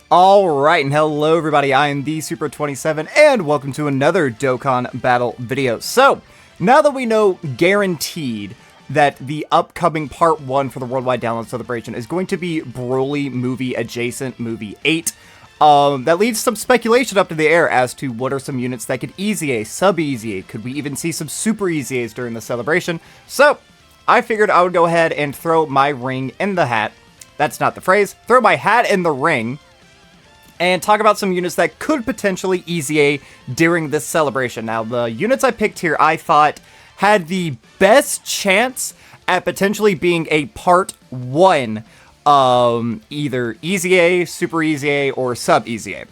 Alright, and hello everybody, I am the Super27, and welcome to another Dokkan battle video. So, now that we know guaranteed that the upcoming Part 1 for the Worldwide Download Celebration is going to be Broly movie adjacent, movie 8, that leaves some speculation up to the air as to what are some units that could EZA, sub-EZA, could we even see some Super EZAs during the celebration? So, I figured I would go ahead and throw my ring in the hat. That's not the phrase. Throw my hat in the ring and talk about some units that could potentially EZA during this celebration. Now, the units I picked here, I thought, had the best chance at potentially being a Part 1, either EZA, Super EZA, or Sub EZA.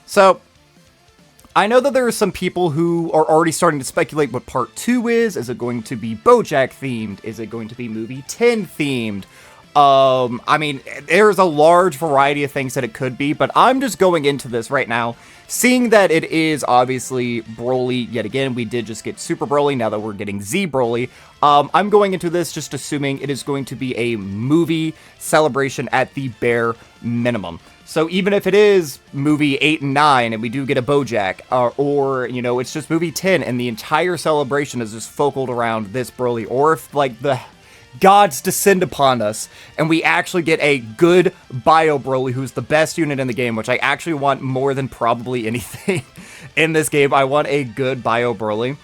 So, I know that there are some people who are already starting to speculate what Part 2 is. Is it going to be Bojack themed? Is it going to be Movie 10 themed? I mean, there's a large variety of things that it could be, but I'm just going into this right now, seeing that it is obviously Broly yet again. We did just get Super Broly, now that we're getting Z Broly. I'm going into this just assuming it is going to be a movie celebration at the bare minimum. So even if it is movie 8 and 9 and we do get a Bojack, or, you know, it's just movie 10 and the entire celebration is just focused around this Broly, or if, like, the gods descend upon us, and we actually get a good Bio Broly, who's the best unit in the game, which I actually want more than probably anything in this game. I want a good Bio Broly.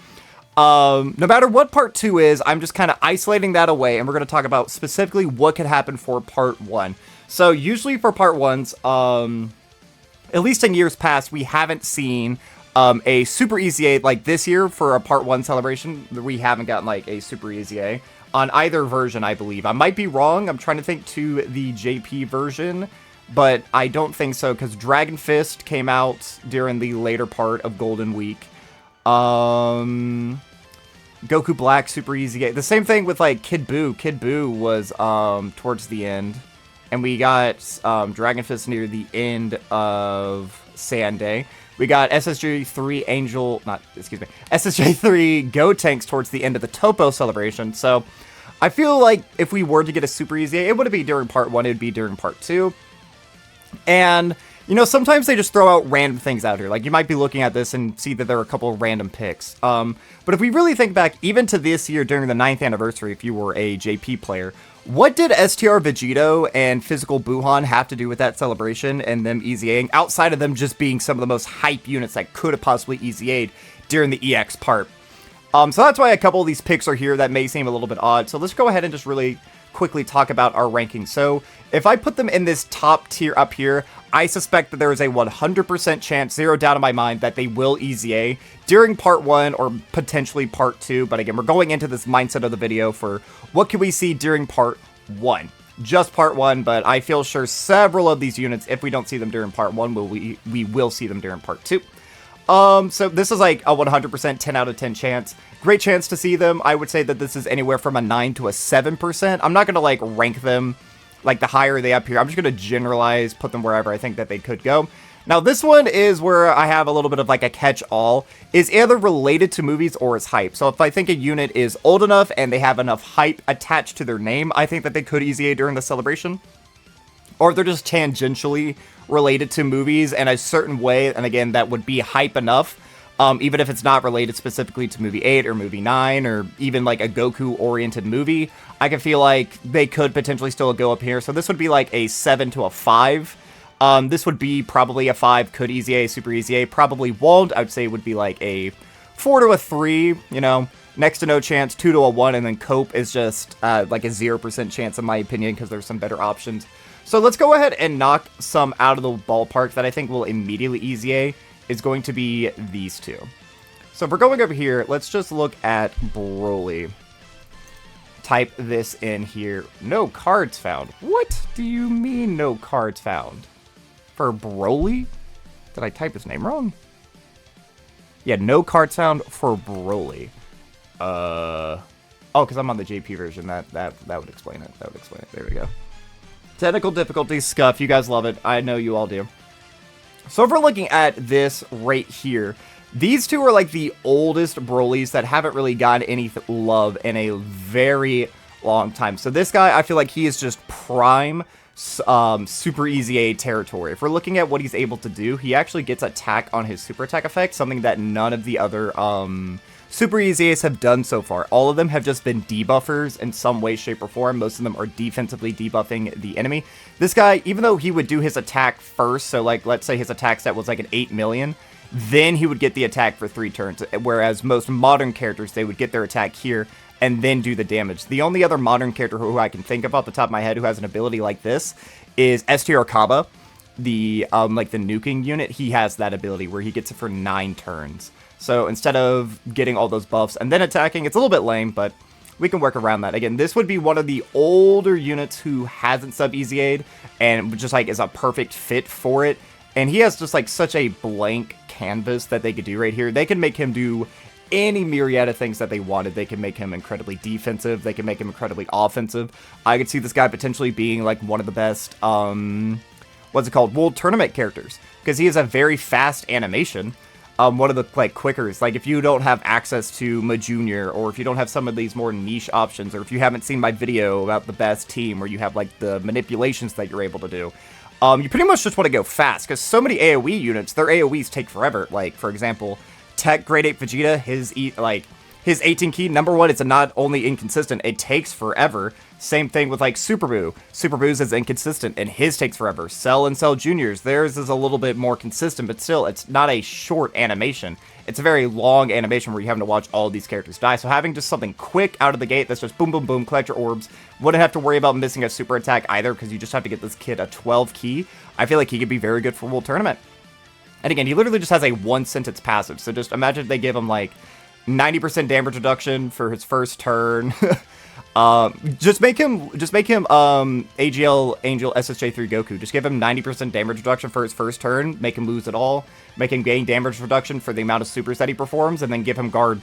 No matter what Part 2 is, I'm just kind of isolating that away, and we're going to talk about specifically what could happen for Part 1. So, usually for Part 1s, at least in years past, we haven't seen a Super EZA, like this year for a Part 1 celebration. We haven't gotten, like, a Super EZA on either version, I believe. I might be wrong. I'm trying to think to the JP version, but I don't think so, because Dragon Fist came out during the later part of Golden Week. Goku Black, Super EZA. The same thing with, like, Kid Buu. Kid Buu was towards the end, and we got Dragon Fist near the end of Sand Day. We got SSJ3 SSJ3 Gotenks towards the end of the Topo celebration. So, I feel like if we were to get a Super EZA, it wouldn't be during Part 1, it would be during Part 2. And, you know, sometimes they just throw out random things out here. Like, you might be looking at this and see that there are a couple of random picks. But if we really think back, even to this year during the 9th anniversary, if you were a JP player, what did STR Vegito and Physical Buhan have to do with that celebration and them EZAing, outside of them just being some of the most hype units that could have possibly EZA'd during the EX part? So that's why a couple of these picks are here that may seem a little bit odd. So let's go ahead and just really quickly talk about our rankings. So if I put them in this top tier up here, I suspect that there is a 100% chance, zero doubt in my mind, that they will EZA during Part 1 or potentially Part 2. But again, we're going into this mindset of the video for what can we see during Part 1. Just Part 1, but I feel sure several of these units, if we don't see them during Part 1, we will see them during Part 2. So this is like a 100% 10 out of 10 chance. Great chance to see them. I would say that this is anywhere from a 9 to a 7%. I'm not going to, like, rank them, like, the higher they up here. I'm just going to generalize, put them wherever I think that they could go. Now, this one is where I have a little bit of, like, a catch-all. Is either related to movies or is hype. So if I think a unit is old enough and they have enough hype attached to their name, I think that they could EZA during the celebration. Or if they're just tangentially related to movies in a certain way, and again, that would be hype enough, even if it's not related specifically to movie 8 or movie 9, or even like a Goku-oriented movie, I can feel like they could potentially still go up here. So this would be like a 7 to a 5. This would be probably a 5, could EZA, Super EZA, probably won't. I would say it would be like a 4 to a 3, you know, next to no chance, 2 to a 1, and then Cope is just like a 0% chance in my opinion, because there's some better options. So let's go ahead and knock some out of the ballpark that I think will immediately EZA. Is going to be these two. So if we're going over here, let's just look at Broly. Type this in here. No cards found. What do you mean no cards found? For Broly? Did I type his name wrong? Yeah, no cards found for Broly. Oh, because I'm on the JP version. That would explain it. That would explain it. There we go. Technical difficulties, Scuff. You guys love it. I know you all do. So if we're looking at this right here, these two are like the oldest Brolys that haven't really gotten any love in a very long time. So this guy, I feel like he is just prime super EZA territory. If we're looking at what he's able to do, he actually gets attack on his super attack effect, something that none of the other super EZAs have done so far. All of them have just been debuffers in some way, shape, or form. Most of them are defensively debuffing the enemy. This guy, even though he would do his attack first, so like let's say his attack stat was like an 8 million, then he would get the attack for 3 turns, whereas most modern characters, they would get their attack here and then do the damage. The only other modern character who I can think of off the top of my head who has an ability like this is STR Kaba, the like the nuking unit. He has that ability where he gets it for 9 turns. So instead of getting all those buffs and then attacking, it's a little bit lame, but we can work around that. Again, this would be one of the older units who hasn't sub-EZA'd and just like is a perfect fit for it. And he has just like such a blank canvas that they could do right here. They can make him do any myriad of things that they wanted. They can make him incredibly defensive. They can make him incredibly offensive. I could see this guy potentially being like one of the best, what's it called, World Tournament characters, because he has a very fast animation. One of the like quickers, like if you don't have access to Ma Junior, or if you don't have some of these more niche options, or if you haven't seen my video about the best team where you have like the manipulations that you're able to do, you pretty much just want to go fast, because so many AoE units, their AoEs take forever. Like, for example, Tech Grade 8 Vegeta, his 18 key, number one, it's not only inconsistent, it takes forever. Same thing with like Super Buu. Super Buu's is inconsistent, and his takes forever. Cell and Cell Juniors, theirs is a little bit more consistent, but still, it's not a short animation. It's a very long animation where you're having to watch all of these characters die. So having just something quick out of the gate that's just boom, boom, boom, collect your orbs, wouldn't have to worry about missing a super attack either, because you just have to get this kid a 12 key. I feel like he could be very good for World Tournament. And again, he literally just has a 1-sentence passive. So just imagine if they give him like 90% damage reduction for his first turn. Just make him AGL Angel SSJ3 Goku. Just give him 90% damage reduction for his first turn. Make him lose it all. Make him gain damage reduction for the amount of supers that he performs, and then give him guard.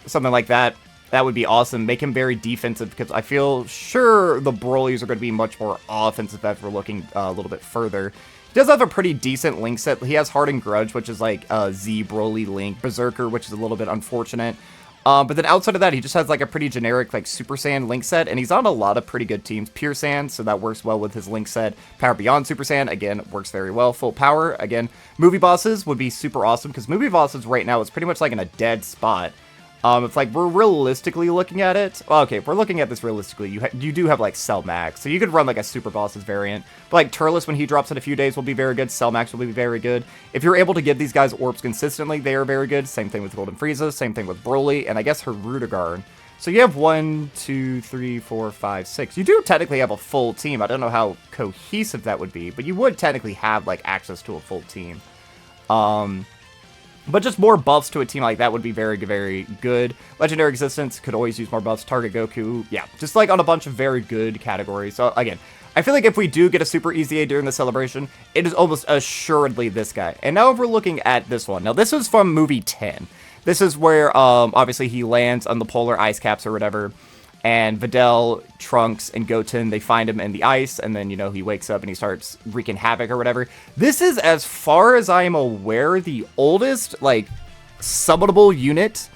Something like that. That would be awesome. Make him very defensive, because I feel sure the Broly's are going to be much more offensive if we're looking a little bit further. He does have a pretty decent link set. He has Hardened Grudge, which is like Z, Broly, Link, Berserker, which is a little bit unfortunate. But then outside of that, he just has like a pretty generic like Super Saiyan Link set, and he's on a lot of pretty good teams. Pure Saiyan, so that works well with his Link set. Power Beyond Super Saiyan, again, works very well. Full Power, again. Movie Bosses would be super awesome, because Movie Bosses right now is pretty much like in a dead spot. If like we're realistically looking at it, well, okay, if we're looking at this realistically, you do have like Cell Max, so you could run like a Super Bosses variant. But like Turles, when he drops in a few days, will be very good. Cell Max will be very good. If you're able to give these guys orbs consistently, they are very good. Same thing with Golden Frieza, same thing with Broly, and I guess Hirudegarn. So you have 1, 2, 3, 4, 5, 6. You do technically have a full team. I don't know how cohesive that would be, but you would technically have like access to a full team. But just more buffs to a team like that would be very, very good. Legendary Existence could always use more buffs. Target Goku, yeah. Just like on a bunch of very good categories. So again, I feel like if we do get a Super EZA during the celebration, it is almost assuredly this guy. And now if we're looking at this one. Now this is from movie 10. This is where obviously he lands on the polar ice caps or whatever. And Videl, Trunks, and Goten, they find him in the ice, and then, you know, he wakes up and he starts wreaking havoc or whatever. This is, as far as I am aware, the oldest, like, summonable unit.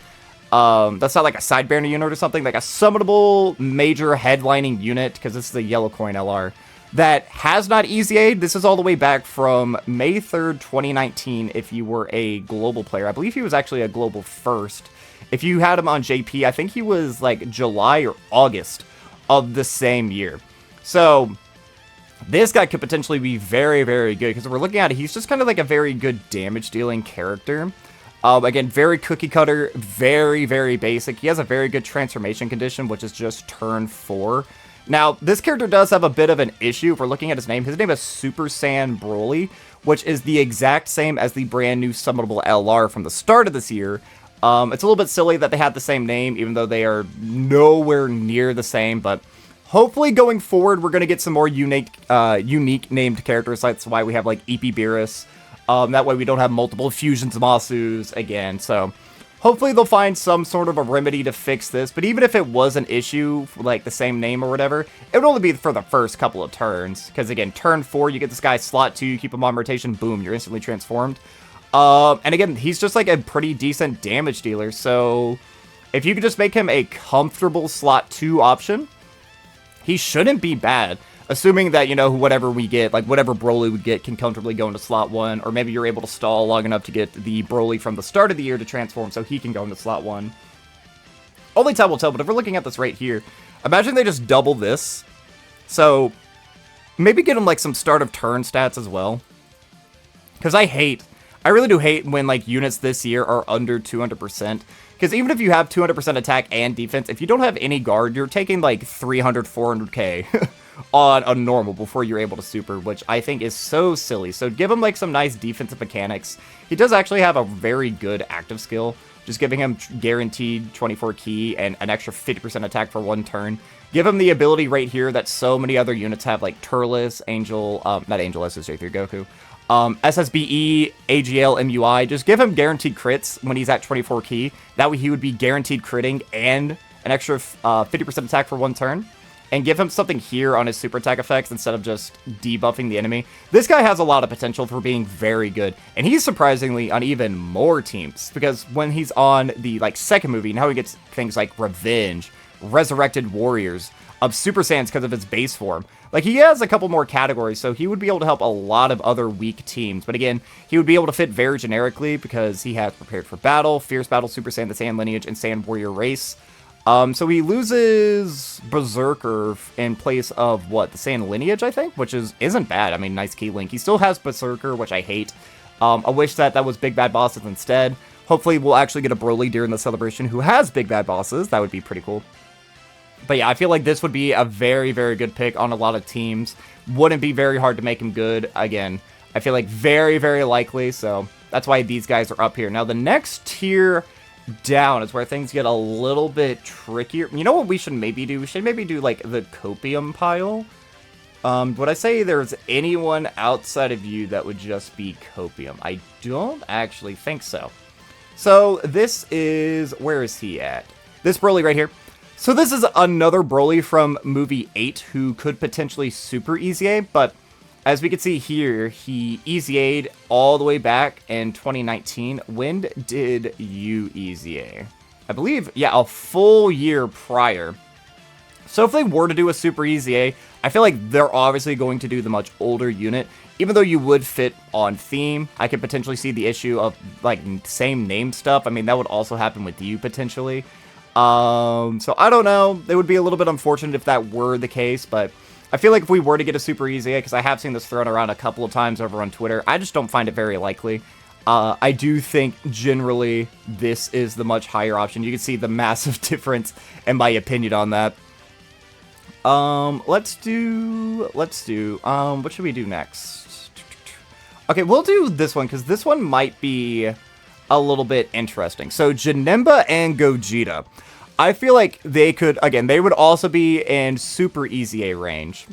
That's not like a side banner unit or something, like a summonable major headlining unit, because this is a Yellow Coin LR, that has not EZA'd. This is all the way back from May 3rd, 2019, if you were a global player. I believe he was actually a global first. If you had him on JP, I think he was like July or August of the same year. So this guy could potentially be very, very good, because we're looking at it, he's just kind of like a very good damage dealing character. Again, very cookie cutter, very, very basic. He has a very good transformation condition, which is just turn 4. Now, this character does have a bit of an issue. If we're looking at his name is Super Saiyan Broly, which is the exact same as the brand new summonable LR from the start of this year. It's a little bit silly that they have the same name, even though they are nowhere near the same, but hopefully going forward, we're going to get some more unique named characters. That's why we have, like, Epi Beerus. That way we don't have multiple Fusion Zamasus again, so hopefully they'll find some sort of a remedy to fix this, but even if it was an issue, like the same name or whatever, it would only be for the first couple of turns, because again, turn 4, you get this guy slot 2, you keep him on rotation, boom, you're instantly transformed. And again, he's just like a pretty decent damage dealer, so if you could just make him a comfortable slot 2 option, he shouldn't be bad. assuming that, you know, whatever we get, like whatever Broly we get can comfortably go into slot 1, or maybe you're able to stall long enough to get the Broly from the start of the year to transform so he can go into slot 1. Only time will tell, but if we're looking at this right here, imagine they just double this. So maybe get him like some start of turn stats as well. Because I really do hate when like units this year are under 200%. Because even if you have 200% attack and defense, if you don't have any guard, you're taking like 300, 400k on a normal before you're able to super, which I think is so silly. So give him like some nice defensive mechanics. He does actually have a very good active skill, just giving him guaranteed 24 key and an extra 50% attack for 1 turn. Give him the ability right here that so many other units have, like Turles, Angel, not Angel, SSJ3 Goku. SSBE, AGL, MUI, just give him guaranteed crits when he's at 24 key. That way he would be guaranteed critting and an extra 50% attack for 1 turn. And give him something here on his super attack effects instead of just debuffing the enemy. This guy has a lot of potential for being very good. And he's surprisingly on even more teams. Because when he's on the like second movie, now he gets things like Revenge, Resurrected Warriors, Super Saiyans because of his base form. Like, he has a couple more categories, so he would be able to help a lot of other weak teams. But again, he would be able to fit very generically because he has Prepared for Battle, Fierce Battle, Super Saiyan, the Saiyan Lineage, and Saiyan Warrior Race. So he loses Berserker in place of, what, the Saiyan Lineage, I think? Which isn't bad. I mean, nice key link. He still has Berserker, which I hate. I wish that was Big Bad Bosses instead. Hopefully we'll actually get a Broly during the celebration who has Big Bad Bosses. That would be pretty cool. But yeah, I feel like this would be a very, very good pick on a lot of teams. Wouldn't be very hard to make him good. Again, I feel like very, very likely. So that's why these guys are up here. Now, the next tier down is where things get a little bit trickier. You know what we should maybe do? We should maybe do like the copium pile. Would I say there's anyone outside of you that would just be copium? I don't actually think so. So this is, where is he at? This Broly right here. So this is another Broly from movie 8 who could potentially super EZA, but as we can see here, he EZA'd all the way back in 2019. When did you EZA? I believe, yeah, a full year prior. So if they were to do a super EZA, I feel like they're obviously going to do the much older unit. Even though you would fit on theme, I could potentially see the issue of like same name stuff. I mean, that would also happen with you potentially. So I don't know. It would be a little bit unfortunate if that were the case, but I feel like if we were to get a super EZA, because I have seen this thrown around a couple of times over on Twitter, I just don't find it very likely. I do think generally this is the much higher option. You can see the massive difference in my opinion on that. Let's do, what should we do next? Okay, we'll do this one, because this one might be a little bit interesting. So, Janemba and Gogeta. I feel like they could, again, they would also be in super EZA range.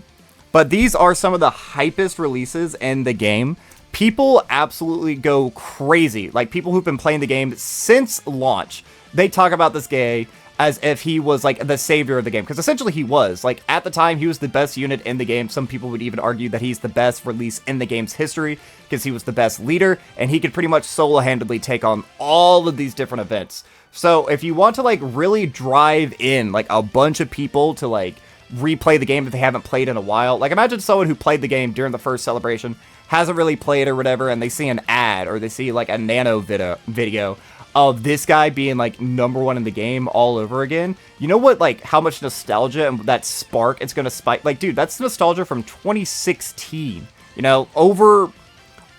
But these are some of the hypest releases in the game. People absolutely go crazy. Like, people who've been playing the game since launch, they talk about this guy as if he was, like, the savior of the game. Because essentially he was. Like, at the time, he was the best unit in the game. Some people would even argue that he's the best release in the game's history. Because he was the best leader. And he could pretty much solo-handedly take on all of these different events. So, if you want to, like, really drive in, like, a bunch of people to, like, replay the game if they haven't played in a while. Like, imagine someone who played the game during the first celebration, hasn't really played or whatever, and they see an ad, or they see, like, a nano video of this guy being, like, #1 in the game all over again. You know what, like, how much nostalgia and that spark it's gonna spike? Like, dude, that's nostalgia from 2016. You know, over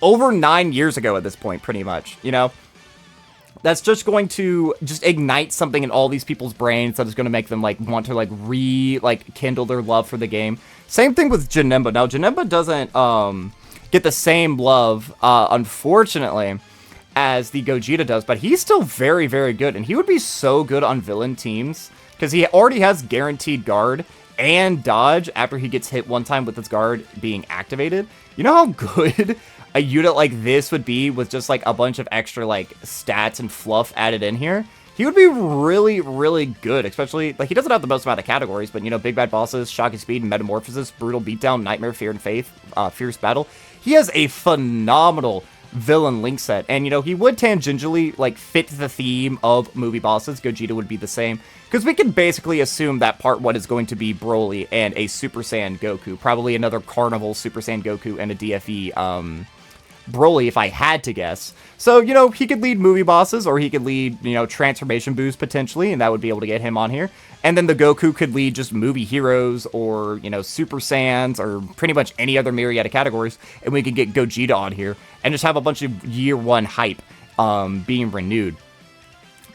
9 years ago at this point, pretty much, you know? That's just going to just ignite something in all these people's brains that is going to make them, like, want to, like, kindle their love for the game. Same thing with Janemba. Now, Janemba doesn't, get the same love, unfortunately, as the Gogeta does, but he's still very, very good, and he would be so good on villain teams, because he already has guaranteed guard and dodge after he gets hit one time with his guard being activated. You know how good a unit like this would be with just, like, a bunch of extra, like, stats and fluff added in here? He would be really, really good, especially, like, he doesn't have the most amount of categories, but, you know, Big Bad Bosses, Shocking Speed, Metamorphosis, Brutal Beatdown, Nightmare, Fear and Faith, Fierce Battle. He has a phenomenal villain link set. And, you know, he would tangentially, like, fit the theme of movie bosses. Gogeta would be the same. Because we can basically assume that part 1 is going to be Broly and a Super Saiyan Goku. Probably another Carnival Super Saiyan Goku and a DFE, Broly, if I had to guess. So, you know, he could lead movie bosses, or he could lead, you know, transformation boost potentially, and that would be able to get him on here. And then the Goku could lead just movie heroes, or, you know, Super Saiyans, or pretty much any other myriad of categories, and we could get Gogeta on here, and just have a bunch of year 1 hype being renewed.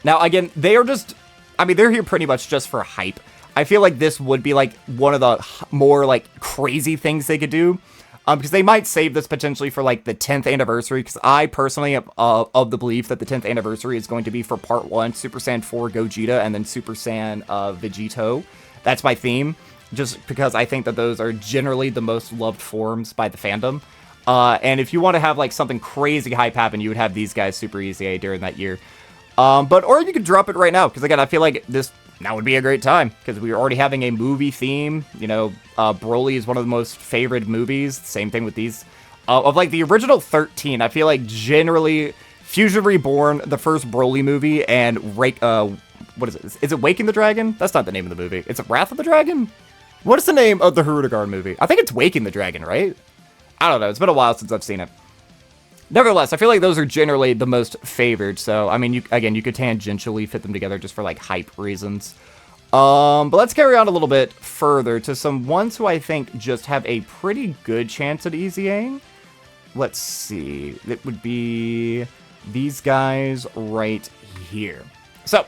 Now, again, they are just, I mean, they're here pretty much just for hype. I feel like this would be, like, one of the more, like, crazy things they could do. Because they might save this potentially for, like, the 10th anniversary, because I personally am of the belief that the 10th anniversary is going to be for Part 1, Super Saiyan 4 Gogeta, and then Super Saiyan Vegito. That's my theme, just because I think that those are generally the most loved forms by the fandom. And if you want to have, like, something crazy hype happen, you would have these guys Super EZA during that year. Or you could drop it right now, because, again, I feel like now would be a great time, because we're already having a movie theme. You know, Broly is one of the most favorite movies. Same thing with these. Of, like, the original 13, I feel like generally Fusion Reborn, the first Broly movie, and what is it? Is it Waking the Dragon? That's not the name of the movie. It's Wrath of the Dragon? What is the name of the Hirudegarn movie? I think it's Waking the Dragon, right? I don't know. It's been a while since I've seen it. Nevertheless, I feel like those are generally the most favored, so, I mean, you could tangentially fit them together just for, like, hype reasons. But let's carry on a little bit further to some ones who I think just have a pretty good chance at EZAing. Let's see. It would be these guys right here. So,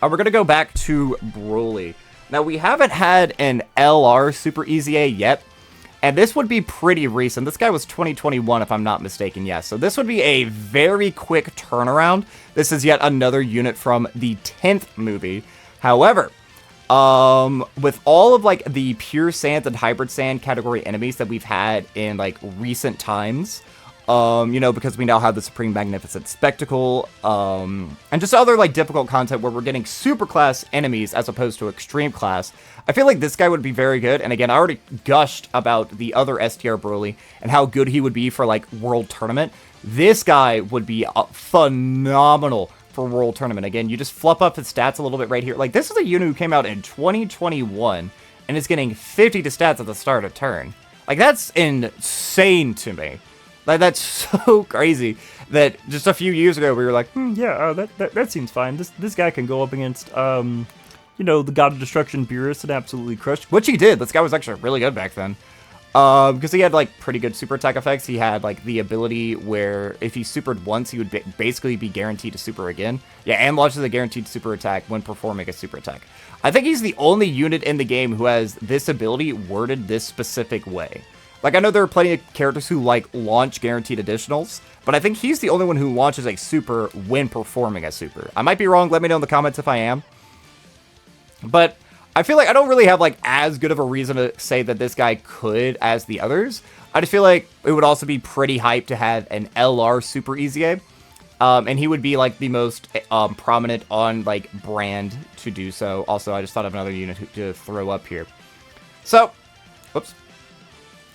we're going to go back to Broly. Now, we haven't had an LR Super EZA yet. And this would be pretty recent. This guy was 2021, if I'm not mistaken, yes. So this would be a very quick turnaround. This is yet another unit from the 10th movie. However, with all of, like, the Pure Saiyans and Hybrid Saiyan category enemies that we've had in, like, recent times, you know, because we now have the Supreme Magnificent Spectacle, and just other, like, difficult content where we're getting super class enemies as opposed to extreme class, I feel like this guy would be very good. And again, I already gushed about the other STR Broly and how good he would be for, like, World Tournament. This guy would be phenomenal for World Tournament. Again, you just flip up his stats a little bit right here. Like, this is a unit who came out in 2021 and is getting 50 to stats at the start of turn. Like, that's insane to me. Like, that's so crazy that just a few years ago we were like, yeah, that seems fine. This guy can go up against, you know, the God of Destruction Beerus and absolutely crush. Which he did. This guy was actually really good back then. Because he had, like, pretty good super attack effects. He had, like, the ability where if he supered once, he would basically be guaranteed to super again. Yeah, and launches a guaranteed super attack when performing a super attack. I think he's the only unit in the game who has this ability worded this specific way. Like, I know there are plenty of characters who, like, launch guaranteed additionals, but I think he's the only one who launches a super when performing a super. I might be wrong. Let me know in the comments if I am. But I feel like I don't really have, like, as good of a reason to say that this guy could as the others. I just feel like it would also be pretty hype to have an LR Super EZA. And he would be, like, the most prominent on, like, brand to do so. Also, I just thought of another unit to throw up here. So, whoops.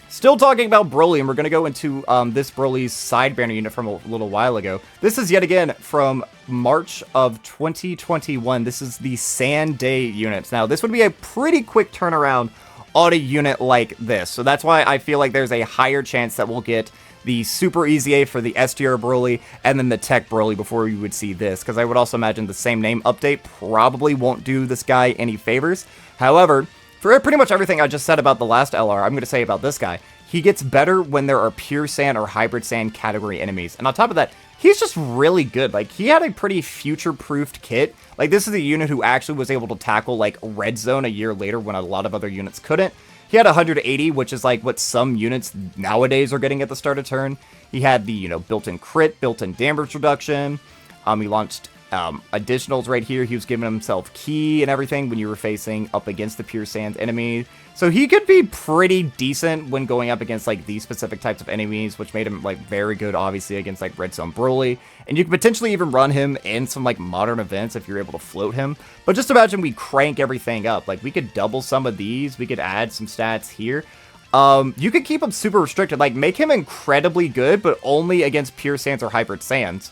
Still talking about Broly, and we're going to go into this Broly's side banner unit from a little while ago. This is yet again from March of 2021. This is the Sand Day units. Now, this would be a pretty quick turnaround on a unit like this. So that's why I feel like there's a higher chance that we'll get the Super EZA for the STR Broly and then the Tech Broly before you would see this. Because I would also imagine the same name update probably won't do this guy any favors. However, for pretty much everything I just said about the last LR, I'm going to say about this guy. He gets better when there are Pure Saiyan or Hybrid Saiyan category enemies. And on top of that, he's just really good. Like, he had a pretty future-proofed kit. Like, this is a unit who actually was able to tackle, like, Red Zone a year later when a lot of other units couldn't. He had 180, which is, like, what some units nowadays are getting at the start of turn. He had the, you know, built-in crit, built-in damage reduction. He launched additionals right here. He was giving himself key and everything when you were facing up against the Pure Saiyan enemy. So he could be pretty decent when going up against, like, these specific types of enemies, which made him, like, very good, obviously, against, like, Red Zone Broly. And you could potentially even run him in some, like, modern events if you're able to float him. But just imagine we crank everything up. Like, we could double some of these. We could add some stats here. you could keep him super restricted, like make him incredibly good, but only against pure sands or hybrid sands,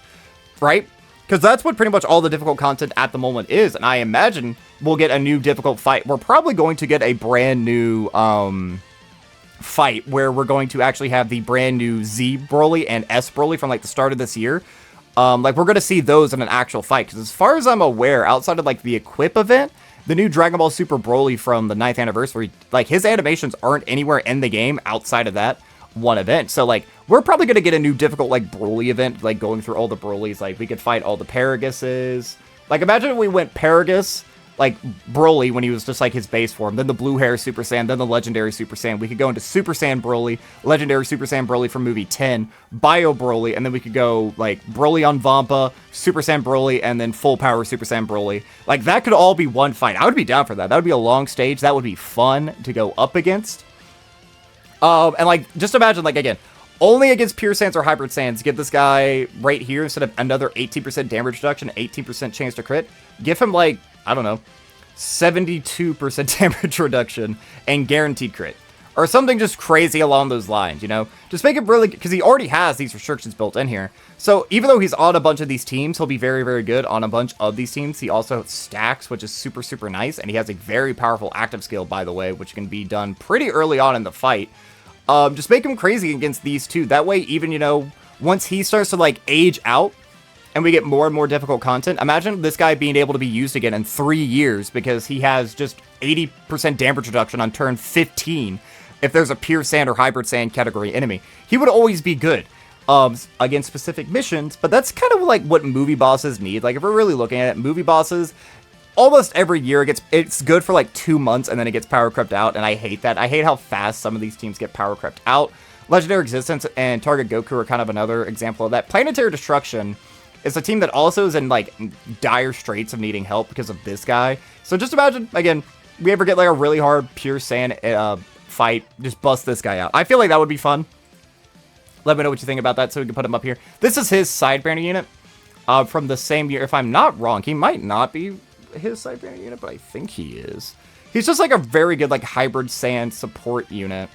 right? Because that's what pretty much all the difficult content at the moment is, and I imagine we'll get a new difficult fight. We're probably going to get a brand new fight where we're going to actually have the brand new Z Broly and S Broly from like the start of this year. Like we're going to see those in an actual fight, because as far as I'm aware, outside of like the Equip event, the new Dragon Ball Super Broly from the 9th anniversary, like his animations aren't anywhere in the game outside of that one event. So like we're probably going to get a new difficult like Broly event, like going through all the Brolys. Like we could fight all the Paraguses. Like imagine if we went Paragus, like Broly when he was just like his base form, then the blue hair Super Saiyan, then the legendary Super Saiyan. We could go into Super Saiyan Broly, legendary Super Saiyan Broly from movie 10, Bio Broly, and then we could go like Broly on Vampa, Super Saiyan Broly, and then full power Super Saiyan Broly. Like that could all be one fight. I would be down for that. That would be a long stage. That would be fun to go up against. And like just imagine like again, only against pure sands or hybrid sands, give this guy right here instead of another 18% damage reduction, 18% chance to crit. Give him like, I don't know, 72% damage reduction and guaranteed crit. Or something just crazy along those lines, you know? Just make it really, because he already has these restrictions built in here. So even though he's on a bunch of these teams, he'll be very, very good on a bunch of these teams. He also stacks, which is super, super nice. And he has a very powerful active skill, by the way, which can be done pretty early on in the fight. Just make him crazy against these two. That way, even, you know, once he starts to, like, age out, and we get more and more difficult content, imagine this guy being able to be used again in 3 years, because he has just 80% damage reduction on turn 15, if there's a pure sand or hybrid sand category enemy. He would always be good, against specific missions, but that's kind of, like, what movie bosses need. Like, if we're really looking at it, movie bosses, almost every year it's good for like 2 months and then it gets power crept out, and I hate that. I hate how fast some of these teams get power crept out. Legendary Existence and Target Goku are kind of another example of that. Planetary Destruction is a team that also is in like dire straits of needing help because of this guy. So just imagine, again, we ever get like a really hard pure sand fight, just bust this guy out. I feel like that would be fun. Let me know what you think about that so we can put him up here. This is his side banner unit from the same year. If I'm not wrong, he might not be his side banner unit, but I think he is. He's just like a very good like hybrid sand support unit.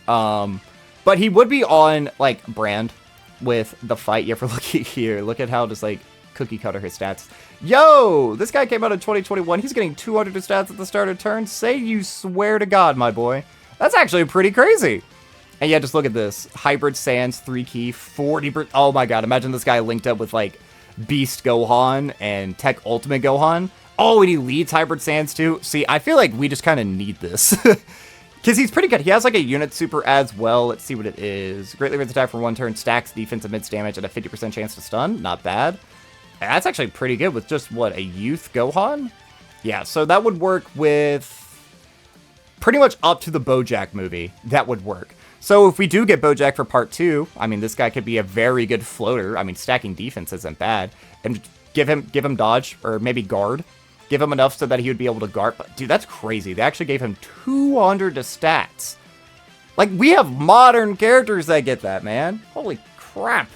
But he would be on like brand with the fight. Yeah, if we're looking here, look at how just like cookie cutter his stats. Yo, this guy came out in 2021. He's getting 200 stats at the start of turn. Say you swear to God, my boy. That's actually pretty crazy. And yeah, just look at this. Hybrid Sands, 3 key, 40%. Oh my God, imagine this guy linked up with like Beast Gohan and Tech Ultimate Gohan. Oh, and he leads Hybrid Sands too. See, I feel like we just kind of need this. Because he's pretty good. He has like a unit super as well. Let's see what it is. Greatly raised attack for 1 turn, stacks defensive mids damage, and a 50% chance to stun. Not bad. That's actually pretty good with just, what, a youth Gohan? Yeah, so that would work with pretty much up to the Bojack movie. That would work. So if we do get Bojack for part 2, I mean, this guy could be a very good floater. I mean, stacking defense isn't bad. And give him dodge, or maybe guard. Give him enough so that he would be able to guard. But, dude, that's crazy. They actually gave him 200 to stats. Like, we have modern characters that get that, man. Holy crap.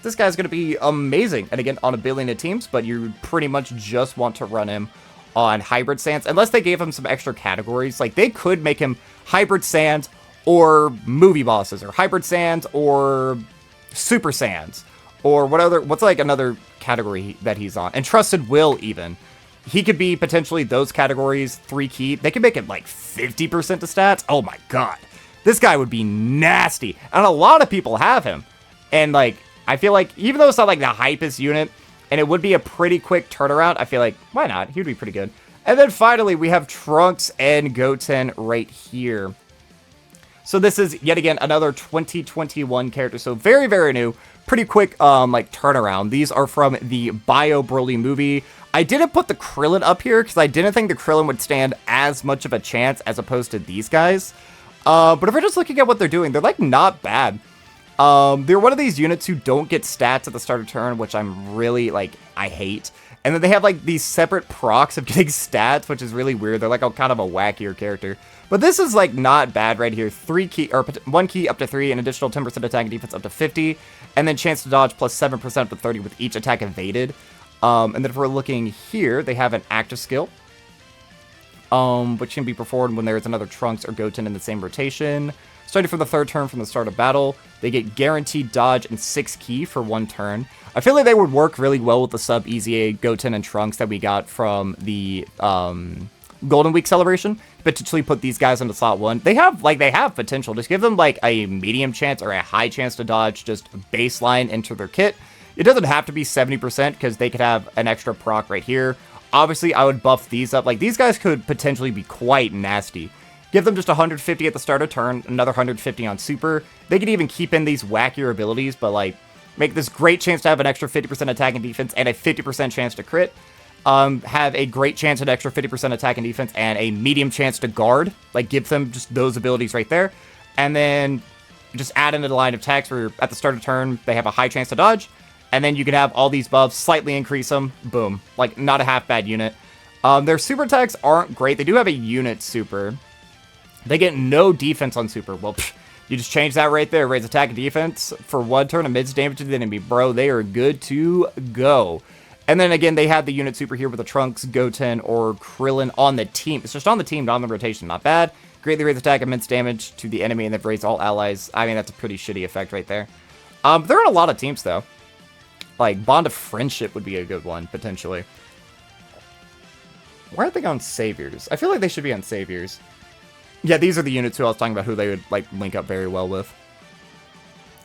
This guy's going to be amazing. And again, on a billion of teams, but you pretty much just want to run him on Hybrid Sands. Unless they gave him some extra categories. Like, they could make him Hybrid Sands or movie bosses, or Hybrid Sands or Super Sands. Or what's like another category that he's on? And Trusted Will, even. He could be potentially those categories, 3 key. They could make it like 50% to stats. Oh my God. This guy would be nasty. And a lot of people have him. And like, I feel like, even though it's not like the hypest unit, and it would be a pretty quick turnaround, I feel like, why not? He would be pretty good. And then finally, we have Trunks and Goten right here. So this is, yet again, another 2021 character. So very, very new. Pretty quick, like, turnaround. These are from the Bio Broly movie. I didn't put the Krillin up here because I didn't think the Krillin would stand as much of a chance as opposed to these guys. But if we're just looking at what they're doing, they're, like, not bad. They're one of these units who don't get stats at the start of turn, which I'm really, like, I hate. And then they have, like, these separate procs of getting stats, which is really weird. They're, like, a kind of a wackier character. But this is, like, not bad right here. 3 key, or 1 key up to 3, an additional 10% attack and defense up to 50, and then chance to dodge plus 7% up to 30 with each attack evaded. And then if we're looking here, they have an active skill. which can be performed when there is another Trunks or Goten in the same rotation. Starting from the 3rd turn from the start of battle, they get guaranteed dodge and 6 ki for 1 turn. I feel like they would work really well with the sub EZA Goten and Trunks that we got from the Golden Week celebration. Potentially put these guys into slot 1. They have potential. Just give them like a medium chance or a high chance to dodge, just baseline into their kit. It doesn't have to be 70% because they could have an extra proc right here. Obviously, I would buff these up. Like, these guys could potentially be quite nasty. Give them just 150 at the start of turn, another 150 on super. They could even keep in these wackier abilities, but like, make this great chance to have an extra 50% attack and defense and a 50% chance to crit. Have a great chance at extra 50% attack and defense and a medium chance to guard. Like, give them just those abilities right there. And then just add into the line of attacks where at the start of turn, they have a high chance to dodge. And then you can have all these buffs, slightly increase them. Boom. Like, not a half bad unit. Their super attacks aren't great. They do have a unit super. They get no defense on super. Well, you just change that right there. Raise attack and defense for 1 turn amidst damage to the enemy. Bro, they are good to go. And then again, they have the unit super here with the Trunks, Goten, or Krillin on the team. It's just on the team, not on the rotation. Not bad. Greatly raise attack, immense damage to the enemy, and they've raised all allies. I mean, that's a pretty shitty effect right there. They're in a lot of teams, though. Like, Bond of Friendship would be a good one, potentially. Why aren't they on Saviors? I feel like they should be on Saviors. Yeah, these are the units who I was talking about who they would, like, link up very well with.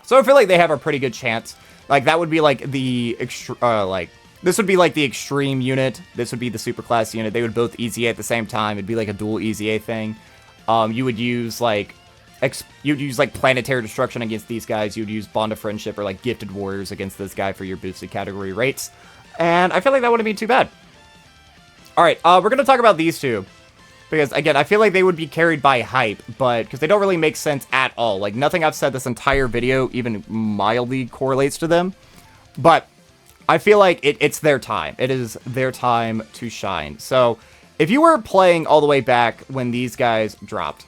So I feel like they have a pretty good chance. Like, that would be, like, the, this would be, like, the extreme unit. This would be the superclass unit. They would both EZA at the same time. It'd be, like, a dual EZA thing. You would use, like, Planetary Destruction against these guys. You would use Bond of Friendship or, like, Gifted Warriors against this guy for your boosted category rates. And I feel like that wouldn't be too bad. Alright, we're going to talk about these two. Because, again, I feel like they would be carried by hype, but because they don't really make sense at all. Like, nothing I've said this entire video even mildly correlates to them. But I feel like it's their time. It is their time to shine. So, if you were playing all the way back when these guys dropped,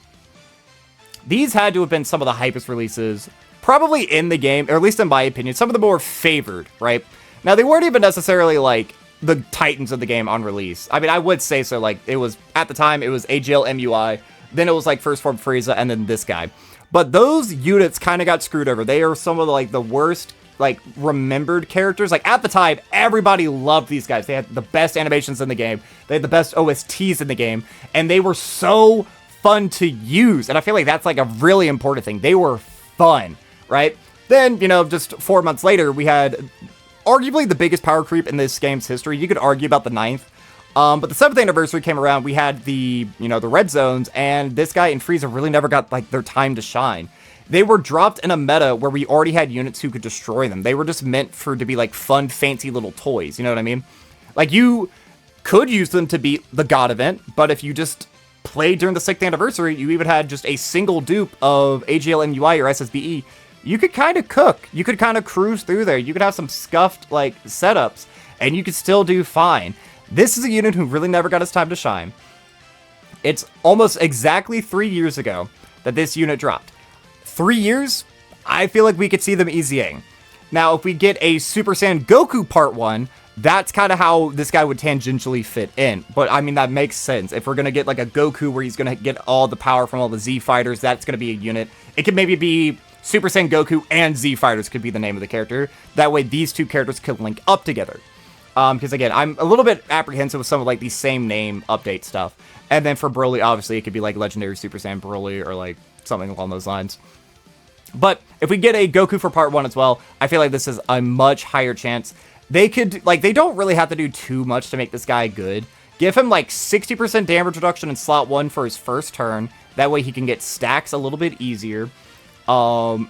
these had to have been some of the hypest releases probably in the game, or at least in my opinion, some of the more favored, right? Now, they weren't even necessarily, like, the titans of the game on release. I mean, I would say so. Like, it was, at the time, it was AGL MUI, then it was, like, First Form Frieza, and then this guy. But those units kind of got screwed over. They are some of, the, like, the worst, like, remembered characters. Like, at the time, everybody loved these guys. They had the best animations in the game. They had the best OSTs in the game. And they were so fun to use. And I feel like that's, like, a really important thing. They were fun, right? Then, you know, just 4 months later, we had arguably the biggest power creep in this game's history. You could argue about the 9th. But the 7th anniversary came around. We had the, you know, the red zones, and this guy and Frieza really never got, like, their time to shine. They were dropped in a meta where we already had units who could destroy them. They were just meant to be, like, fun, fancy little toys. You know what I mean? Like, you could use them to beat the God event, but if you just played during the 6th anniversary, you even had just a single dupe of AGL MUI or SSBE, you could kind of cook. You could kind of cruise through there. You could have some scuffed, like, setups, and you could still do fine. This is a unit who really never got his time to shine. It's almost exactly 3 years ago that this unit dropped. 3 years? I feel like we could see them EZAing. Now, if we get a Super Saiyan Goku Part 1, that's kind of how this guy would tangentially fit in. But, I mean, that makes sense. If we're going to get, like, a Goku where he's going to get all the power from all the Z fighters, that's going to be a unit. It could maybe be Super Saiyan Goku and Z Fighters could be the name of the character. That way, these two characters could link up together. Because, again, I'm a little bit apprehensive with some of, like, these same name update stuff. And then for Broly, obviously, it could be, like, Legendary Super Saiyan Broly or, like, something along those lines. But if we get a Goku for Part 1 as well, I feel like this is a much higher chance. They could, like, they don't really have to do too much to make this guy good. Give him, like, 60% damage reduction in slot 1 for his first turn. That way he can get stacks a little bit easier.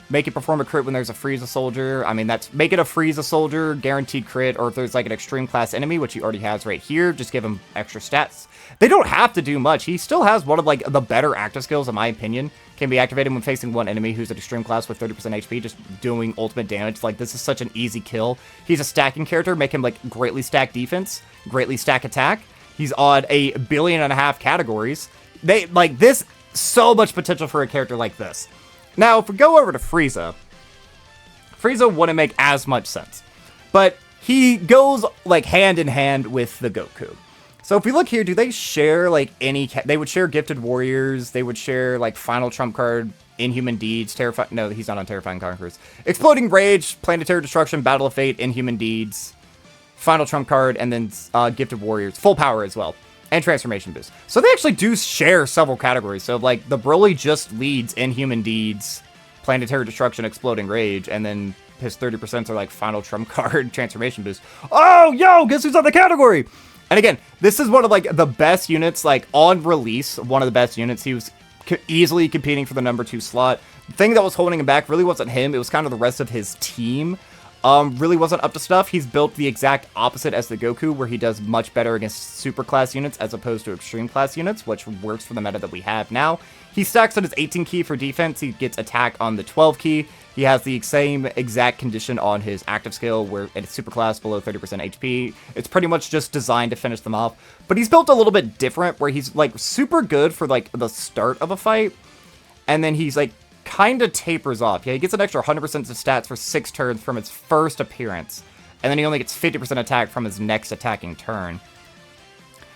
Make it perform a crit when there's a Frieza soldier. I mean, make it a Frieza soldier, guaranteed crit, or if there's, like, an extreme class enemy, which he already has right here, just give him extra stats. They don't have to do much. He still has one of, like, the better active skills, in my opinion. Can be activated when facing one enemy who's an extreme class with 30% HP, just doing ultimate damage. Like, this is such an easy kill. He's a stacking character. Make him, like, greatly stack defense, greatly stack attack. He's on 1.5 billion categories. Like, this, so much potential for a character like this. Now, if we go over to Frieza, Frieza wouldn't make as much sense. But he goes, like, hand in hand with the Goku. So if we look here, do they share, like, any... They would share Gifted Warriors. They would share, like, Final Trump card, Inhuman Deeds, Terrifying... No, he's not on Terrifying Conquerors. Exploding Rage, Planetary Destruction, Battle of Fate, Inhuman Deeds, Final Trump card, and then Gifted Warriors. Full Power as well. And Transformation Boost. So they actually do share several categories. So, like, the Broly just leads Inhuman Deeds, Planetary Destruction, Exploding Rage, and then his 30% are, like, Final Trump card, Transformation Boost. Oh, yo, guess who's on the category? And again, this is one of, like, the best units, like, on release, one of the best units. He was easily competing for the number 2 slot. The thing that was holding him back really wasn't him. It was kind of the rest of his team. Really wasn't up to stuff. He's built the exact opposite as the Goku, where he does much better against super class units as opposed to extreme class units, which works for the meta that we have now. He stacks on his 18 key for defense. He gets attack on the 12 key. He has the same exact condition on his active skill, where it's super class below 30% HP. It's pretty much just designed to finish them off. But he's built a little bit different, where he's, like, super good for, like, the start of a fight. And then he's, like, kind of tapers off. Yeah, he gets an extra 100% of stats for 6 turns from his first appearance. And then he only gets 50% attack from his next attacking turn.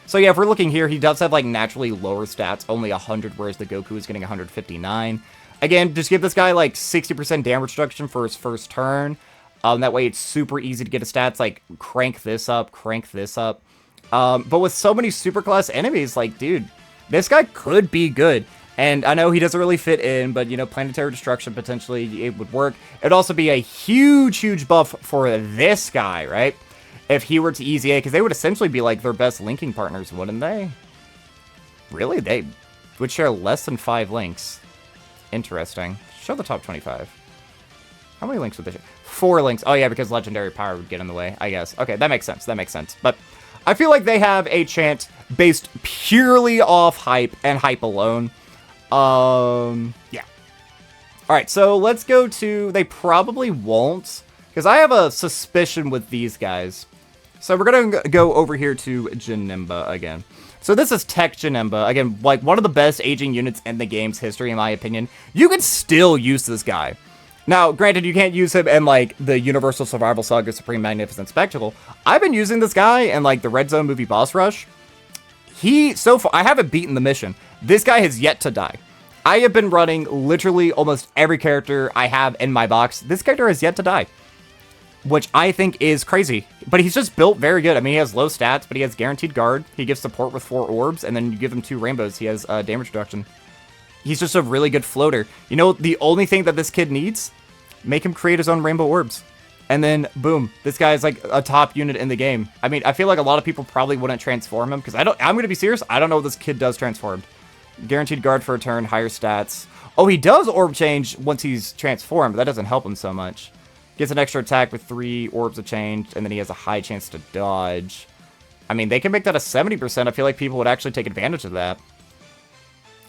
So yeah, if we're looking here, he does have, like, naturally lower stats, only 100, whereas the Goku is getting 159. Again, just give this guy, like, 60% damage reduction for his first turn. That way it's super easy to get his stats, like, crank this up, crank this up. But with so many superclass enemies, like, dude, this guy could be good. And I know he doesn't really fit in, but, you know, Planetary Destruction, potentially, it would work. It'd also be a huge, huge buff for this guy, right? If he were to EZA, because they would essentially be, like, their best linking partners, wouldn't they? Really? They would share less than 5 links. Interesting. Show the top 25. How many links would they share? 4 links. Oh, yeah, because Legendary Power would get in the way, I guess. Okay, that makes sense. That makes sense. But I feel like they have a chance based purely off hype and hype alone. Yeah. Alright, so let's go to... They probably won't, because I have a suspicion with these guys. So we're going to go over here to Janemba again. So this is Tech Janemba. Again, like, one of the best aging units in the game's history, in my opinion. You can still use this guy. Now, granted, you can't use him in, like, the Universal Survival Saga Supreme Magnificent Spectacle. I've been using this guy in, like, the Red Zone movie Boss Rush. So far, I haven't beaten the mission. This guy has yet to die. I have been running literally almost every character I have in my box. This character has yet to die, which I think is crazy. But he's just built very good. I mean, he has low stats, but he has guaranteed guard. He gives support with 4 orbs, and then you give him 2 rainbows. He has damage reduction. He's just a really good floater. You know, the only thing that this kid needs, make him create his own rainbow orbs. And then, boom, this guy is like a top unit in the game. I mean, I feel like a lot of people probably wouldn't transform him, because I'm going to be serious, I don't know what this kid does transformed. Guaranteed guard for a turn, higher stats. Oh, he does orb change once he's transformed, but that doesn't help him so much. Gets an extra attack with 3 orbs of change, and then he has a high chance to dodge. I mean, they can make that a 70%. I feel like people would actually take advantage of that.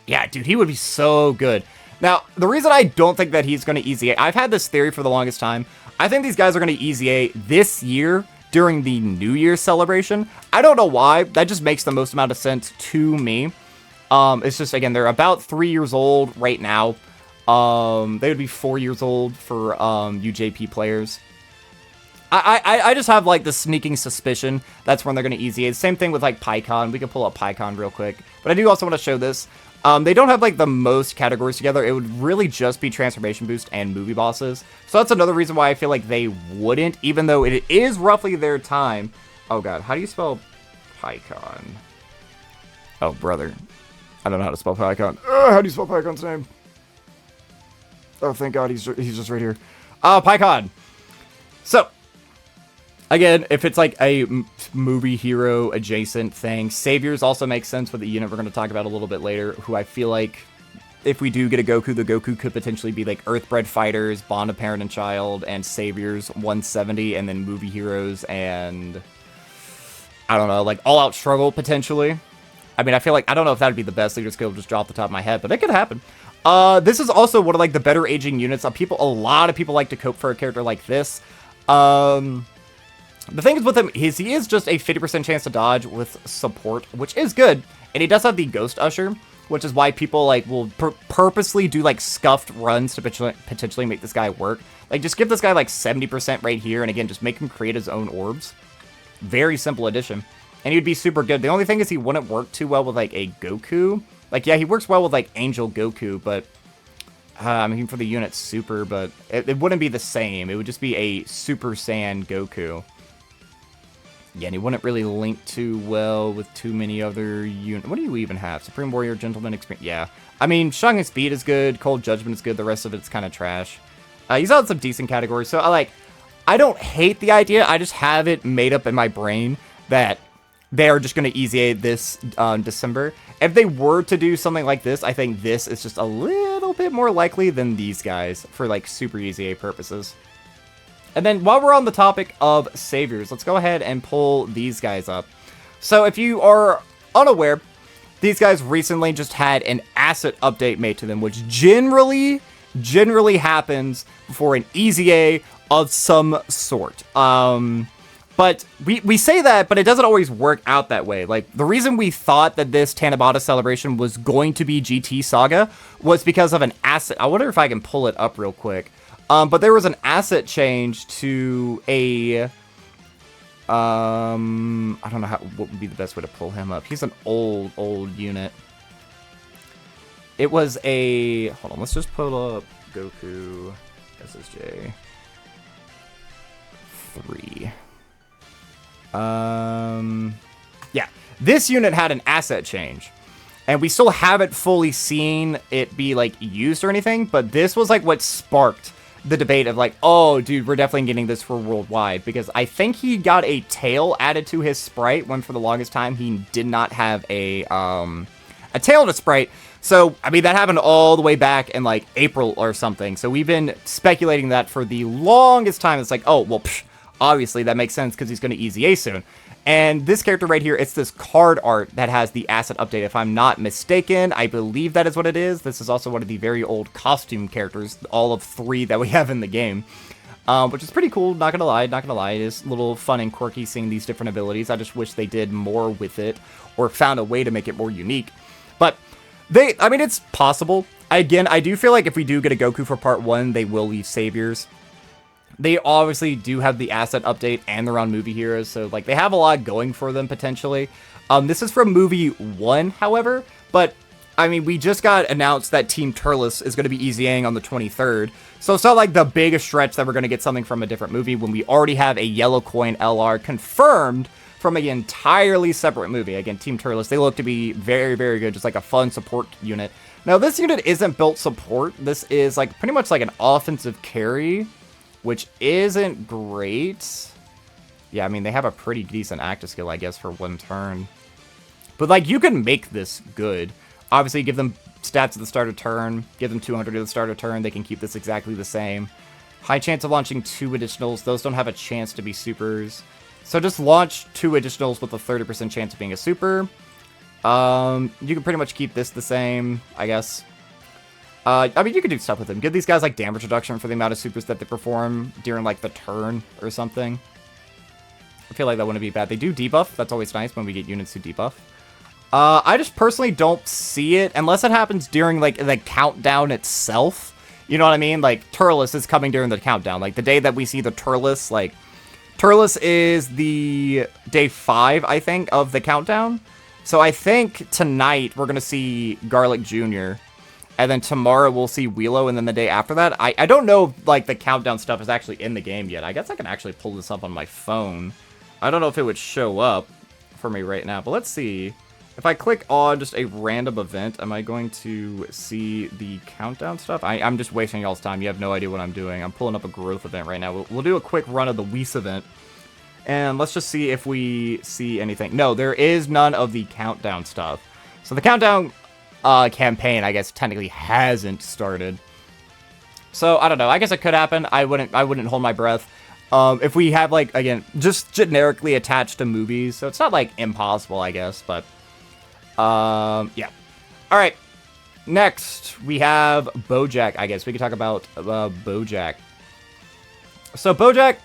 Yeah, dude, he would be so good. Now, the reason I don't think that he's going to EZA, I've had this theory for the longest time. I think these guys are going to EZA this year during the New Year's celebration. I don't know why. That just makes the most amount of sense to me. It's just, again, they're about 3 years old right now. They would be 4 years old for UJP players. I just have, like, the sneaking suspicion that's when they're going to EZA. Same thing with, like, PyCon. We can pull up PyCon real quick. But I do also want to show this. They don't have, like, the most categories together. It would really just be Transformation Boost and Movie Bosses. So that's another reason why I feel like they wouldn't, even though it is roughly their time. Oh, God. How do you spell PyCon? Oh, brother. I don't know how to spell PyCon. How do you spell PyCon's name? Oh, thank God, he's just right here. PyCon. So, again, if it's like a movie hero adjacent thing, Saviors also makes sense with the unit we're going to talk about a little bit later, who I feel like if we do get a Goku, the Goku could potentially be like Earthbred Fighters, Bond of Parent and Child, and Saviors 170, and then movie heroes and, I don't know, like All Out Struggle potentially. I mean, I feel like, I don't know if that would be the best leader skill just off the top of my head, but it could happen. This is also one of, like, the better aging units. A lot of people like to cope for a character like this. The thing is with him is he is just a 50% chance to dodge with support, which is good. And he does have the Ghost Usher, which is why people, like, will purposely do, like, scuffed runs to potentially make this guy work. Like, just give this guy, like, 70% right here, and again, just make him create his own orbs. Very simple addition. and he'd be super good. The only thing is he wouldn't work too well with, like, a Goku. Like, yeah, he works well with, like, Angel Goku, but, I mean, for the unit Super, but it wouldn't be the same. It would just be a Super Saiyan Goku. Yeah, and he wouldn't really link too well with too many other units. What do you even have? Supreme Warrior, Gentleman, Experience. Yeah. I mean, Shang and Speed is good. Cold Judgment is good. The rest of it's kind of trash. He's on some decent categories. So, I don't hate the idea. I just have it made up in my brain that they are just going to EZA this December. If they were to do something like this, I think this is just a little bit more likely than these guys for, like, super EZA purposes. And then while we're on the topic of saviors, let's go ahead and pull these guys up. So if you are unaware, these guys recently just had an asset update made to them, which generally happens before an EZA of some sort. But we say that, but it doesn't always work out that way. Like, the reason we thought that this Tanabata celebration was going to be GT Saga was because of an asset. I wonder if I can pull it up real quick. But there was an asset change to a, I don't know what would be the best way to pull him up. He's an old unit. It was a, hold on, let's just pull up Goku SSJ 3. Yeah, this unit had an asset change. And we still haven't fully seen it be, like, used or anything, but this was, like, what sparked the debate of, like, oh, dude, we're definitely getting this for worldwide, because I think he got a tail added to his sprite when for the longest time he did not have a tail to sprite. So, I mean, that happened all the way back in, like, April or something. So we've been speculating that for the longest time. It's like, oh, well, obviously that makes sense because he's going to EZA soon. And this character right here, it's this card art that has the asset update. If I'm not mistaken, I believe that is what it is. This is also one of the very old costume characters, all of 3 that we have in the game. Which is pretty cool, not gonna lie. It is a little fun and quirky seeing these different abilities. I just wish they did more with it or found a way to make it more unique. But I mean, it's possible. Again, I do feel like if we do get a Goku for part 1, they will leave Saviors. They obviously do have the asset update and they're on movie heroes, so, like, they have a lot going for them, potentially. This is from movie 1, however, but, I mean, we just got announced that Team Turles is going to be EZAing on the 23rd, so it's not like the biggest stretch that we're going to get something from a different movie when we already have a Yellow Coin LR confirmed from an entirely separate movie. Again, Team Turles, they look to be very, very good, just like a fun support unit. Now, this unit isn't built support. This is, like, pretty much like an offensive carry, which isn't great. Yeah, I mean, they have a pretty decent active skill, I guess, for 1 turn. But, like, you can make this good. Obviously, give them stats at the start of turn, give them 200 at the start of turn, they can keep this exactly the same. High chance of launching 2 additionals. Those don't have a chance to be supers. So just launch 2 additionals with a 30% chance of being a super. You can pretty much keep this the same, I guess. I mean, you could do stuff with them. Give these guys, like, damage reduction for the amount of supers that they perform during, like, the turn or something. I feel like that wouldn't be bad. They do debuff. That's always nice when we get units who debuff. I just personally don't see it unless it happens during, like, the countdown itself. You know what I mean? Like, Turles is coming during the countdown. Like, the day that we see the Turles, like, Turles is the day 5, I think, of the countdown. So I think tonight we're going to see Garlic Jr., and then tomorrow we'll see Wheelo, and then the day after that, I don't know if, like, the countdown stuff is actually in the game yet. I guess I can actually pull this up on my phone. I don't know if it would show up for me right now, but let's see. If I click on just a random event, am I going to see the countdown stuff? I'm just wasting y'all's time. You have no idea what I'm doing. I'm pulling up a growth event right now. We'll do a quick run of the Whis event, and let's just see if we see anything. No, there is none of the countdown stuff. So the countdown campaign, I guess, technically hasn't started. So, I don't know. I guess it could happen. I wouldn't hold my breath. If we have, like, again, just generically attached to movies, so it's not, like, impossible, I guess, but, yeah. Alright. Next, we have Bojack, I guess. We could talk about Bojack. So, Bojack,